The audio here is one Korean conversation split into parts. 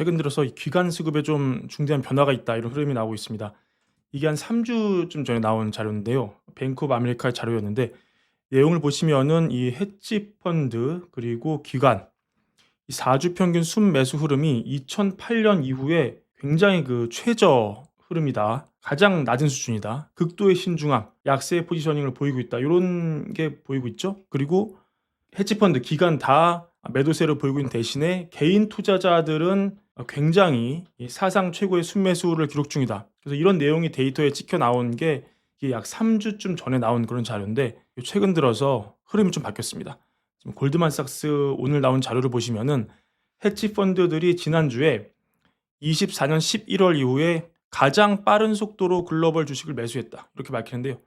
최근 들어서 이 기관 수급에 좀 중대한 변화가 있다 이런 흐름이 나오고 있습니다. 이게 한 3주쯤 전에 나온 자료인데요. 뱅크 오브 아메리카의 자료였는데 내용을 보시면은 이 헤지 펀드 그리고 기관 이 4주 평균 순매수 흐름이 2008년 이후에 굉장히 최저 흐름이다. 가장 낮은 수준이다. 극도의 신중함, 약세의 포지셔닝을 보이고 있다. 이런 게 보이고 있죠. 그리고 헤지펀드, 기관 다 매도세를 보이고 있는 대신에 개인 투자자들은 굉장히 사상 최고의 순매수를 기록 중이다. 그래서 이런 내용이 데이터에 찍혀 나온 게 이게 약 3주쯤 전에 나온 그런 자료인데 최근 들어서 흐름이 좀 바뀌었습니다. 지금 골드만삭스 오늘 나온 자료를 보시면은 헤지펀드들이 지난주에 24년 11월 이후에 가장 빠른 속도로 글로벌 주식을 매수했다. 이렇게 밝히는데요.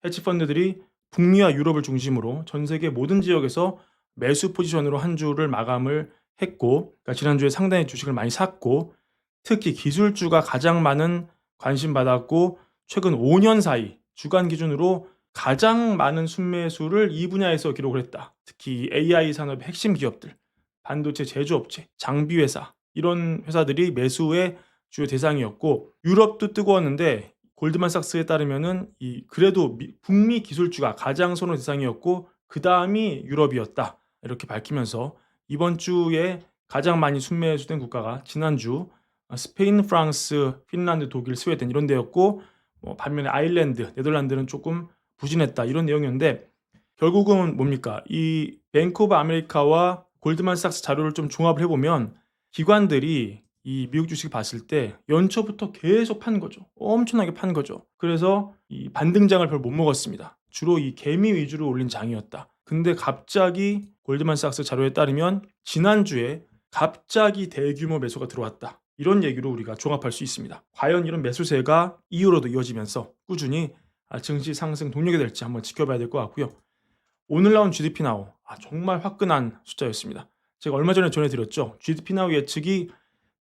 헤지펀드들이 북미와 유럽을 중심으로 전 세계 모든 지역에서 매수 포지션으로 한 주를 마감을 했고, 그러니까 지난주에 상당히 주식을 많이 샀고, 특히 기술주가 가장 많은 관심 받았고, 최근 5년 사이 주간 기준으로 가장 많은 순매수를 이 분야에서 기록을 했다. 특히 AI 산업의 핵심 기업들, 반도체 제조업체, 장비회사 이런 회사들이 매수의 주요 대상이었고, 유럽도 뜨거웠는데 골드만삭스에 따르면은 그래도 북미 기술주가 가장 선호 대상이었고 그 다음이 유럽이었다 이렇게 밝히면서 이번 주에 가장 많이 순매수된 국가가 지난주 스페인, 프랑스, 핀란드, 독일, 스웨덴 이런 데였고 반면에 아일랜드, 네덜란드는 조금 부진했다 이런 내용이었는데 결국은 뭡니까? 이 뱅크 오브 아메리카와 골드만삭스 자료를 좀 종합을 해보면 기관들이 이 미국 주식 봤을 때 연초부터 계속 판 거죠. 엄청나게 판 거죠. 그래서 이 반등장을 별 못 먹었습니다. 주로 이 개미 위주로 올린 장이었다. 근데 갑자기 골드만삭스 자료에 따르면 지난주에 갑자기 대규모 매수가 들어왔다. 이런 얘기로 우리가 종합할 수 있습니다. 과연 이런 매수세가 이후로도 이어지면서 꾸준히 증시 상승 동력이 될지 한번 지켜봐야 될 것 같고요. 오늘 나온 GDP 나우 정말 화끈한 숫자였습니다. 제가 얼마 전에 전해드렸죠. GDP 나우 예측이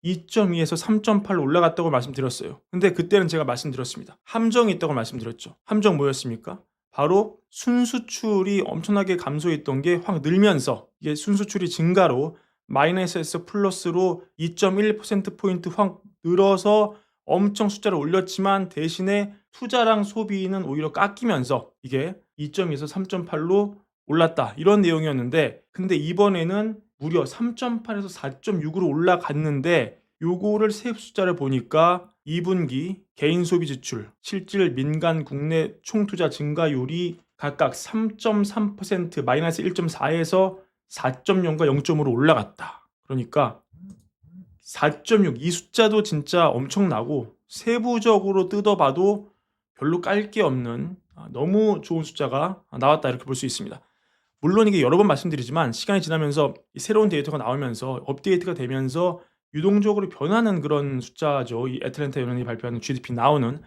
2.2에서 3.8로 올라갔다고 말씀드렸어요. 근데 그때는 제가 말씀드렸습니다. 함정이 있다고 말씀드렸죠. 함정 뭐였습니까? 바로 순수출이 엄청나게 감소했던 게 확 늘면서 이게 순수출이 증가로 마이너스에서 플러스로 2.1%포인트 확 늘어서 엄청 숫자를 올렸지만 대신에 투자랑 소비는 오히려 깎이면서 이게 2.2에서 3.8로 올랐다. 이런 내용이었는데 근데 이번에는 무려 3.8에서 4.6으로 올라갔는데 요거를 세입 숫자를 보니까 2분기 개인 소비 지출, 실질 민간 국내 총투자 증가율이 각각 3.3%, 마이너스 1.4에서 4.0과 0.5로 올라갔다. 그러니까 4.6 이 숫자도 진짜 엄청나고 세부적으로 뜯어봐도 별로 깔 게 없는 너무 좋은 숫자가 나왔다 이렇게 볼 수 있습니다. 물론 이게 여러 번 말씀드리지만 시간이 지나면서 새로운 데이터가 나오면서 업데이트가 되면서 유동적으로 변하는 그런 숫자죠. 이 애틀랜타 연합이 발표하는 GDP 나오는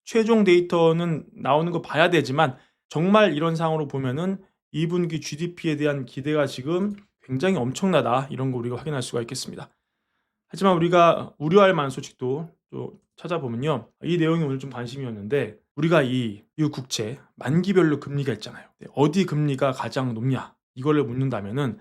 최종 데이터는 나오는 거 봐야 되지만 정말 이런 상황으로 보면은 2분기 GDP에 대한 기대가 지금 굉장히 엄청나다 이런 거 우리가 확인할 수가 있겠습니다. 하지만 우리가 우려할 만한 소식도 또 찾아보면요. 이 내용이 오늘 좀 관심이었는데 우리가 이 미국 국채 만기별로 금리가 있잖아요. 어디 금리가 가장 높냐 이거를 묻는다면은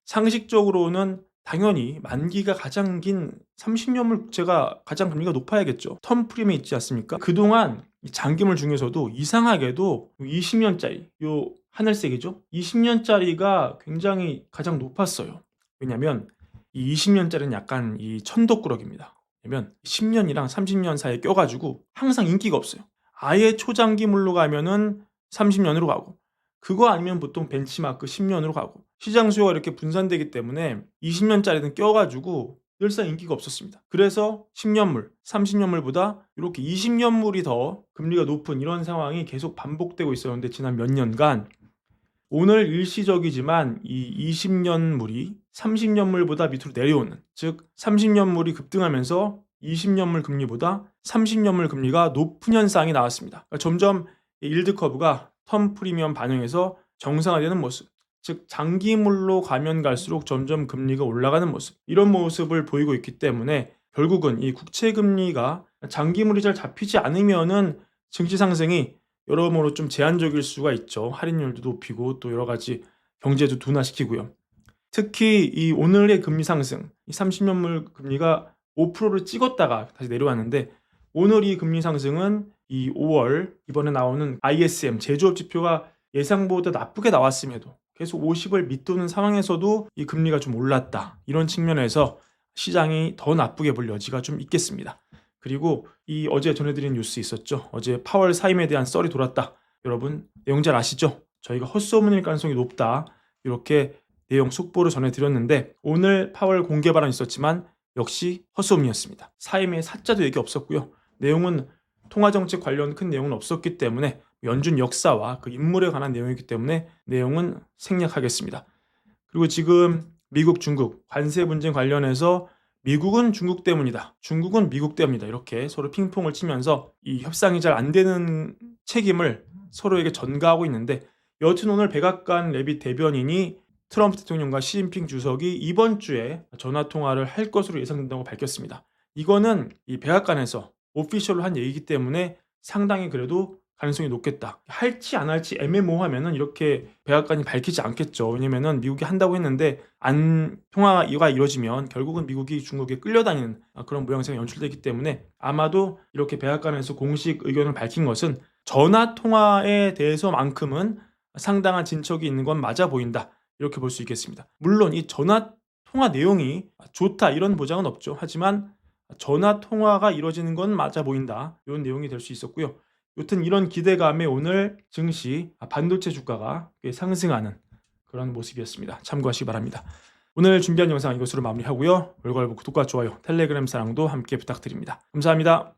상식적으로는 당연히 만기가 가장 긴 30년물 국채가 가장 금리가 높아야겠죠. 텀 프리미엄이 있지 않습니까? 그동안 장기물 중에서도 이상하게도 20년짜리 요 하늘색이죠. 20년짜리가 굉장히 가장 높았어요. 왜냐면 이 20년짜리는 약간 이 천덕꾸러기입니다. 왜냐면 10년이랑 30년 사이에 껴가지고 항상 인기가 없어요. 아예 초장기물로 가면은 30년으로 가고 그거 아니면 보통 벤치마크 10년으로 가고 시장 수요가 이렇게 분산되기 때문에 20년짜리는 껴가지고 늘상 인기가 없었습니다. 그래서 10년물, 30년물보다 이렇게 20년물이 더 금리가 높은 이런 상황이 계속 반복되고 있었는데 지난 몇 년간 오늘 일시적이지만 이 20년물이 30년물보다 밑으로 내려오는 즉 30년물이 급등하면서 20년물 금리보다 30년물 금리가 높은 현상이 나왔습니다. 그러니까 점점 일드 커브가 텀 프리미엄 반영해서 정상화되는 모습 즉 장기물로 가면 갈수록 점점 금리가 올라가는 모습 이런 모습을 보이고 있기 때문에 결국은 이 국채 금리가 장기물이 잘 잡히지 않으면은 증시 상승이 여러모로 좀 제한적일 수가 있죠. 할인율도 높이고 또 여러 가지 경제도 둔화시키고요. 특히 이 오늘의 금리 상승, 이 30년물 금리가 5%를 찍었다가 다시 내려왔는데, 오늘 이 금리 상승은 이 5월 이번에 나오는 ISM 제조업 지표가 예상보다 나쁘게 나왔음에도 계속 50을 밑도는 상황에서도 이 금리가 좀 올랐다. 이런 측면에서 시장이 더 나쁘게 볼 여지가 좀 있겠습니다. 그리고 이 어제 전해드린 뉴스 있었죠. 어제 파월 사임에 대한 썰이 돌았다. 여러분 내용 잘 아시죠? 저희가 헛소문일 가능성이 높다. 이렇게 내용 속보를 전해드렸는데, 오늘 파월 공개 발언이 있었지만 역시 헛소문이었습니다. 사임의 사자도 얘기 없었고요. 내용은 통화정책 관련 큰 내용은 없었기 때문에, 연준 역사와 그 인물에 관한 내용이기 때문에 내용은 생략하겠습니다. 그리고 지금 미국, 중국 관세 분쟁 관련해서 미국은 중국 때문이다, 중국은 미국 때문이다, 이렇게 서로 핑퐁을 치면서 이 협상이 잘 안 되는 책임을 서로에게 전가하고 있는데, 여튼 오늘 백악관 레빗 대변인이 트럼프 대통령과 시진핑 주석이 이번 주에 전화 통화를 할 것으로 예상된다고 밝혔습니다. 이거는 이 백악관에서 오피셜로 한 얘기이기 때문에 상당히 그래도 가능성이 높겠다. 할지 안 할지 애매모호하면은 이렇게 백악관이 밝히지 않겠죠. 왜냐면은 미국이 한다고 했는데 안 통화가 이루어지면 결국은 미국이 중국에 끌려다니는 그런 모양새가 연출되기 때문에, 아마도 이렇게 백악관에서 공식 의견을 밝힌 것은 전화 통화에 대해서만큼은 상당한 진척이 있는 건 맞아 보인다, 이렇게 볼 수 있겠습니다. 물론 이 전화 통화 내용이 좋다 이런 보장은 없죠. 하지만 전화 통화가 이루어지는 건 맞아 보인다, 이런 내용이 될 수 있었고요. 여튼 이런 기대감에 오늘 증시 반도체 주가가 꽤 상승하는 그런 모습이었습니다. 참고하시기 바랍니다. 오늘 준비한 영상 이것으로 마무리하고요. 월괄부 구독과 좋아요, 텔레그램 사랑도 함께 부탁드립니다. 감사합니다.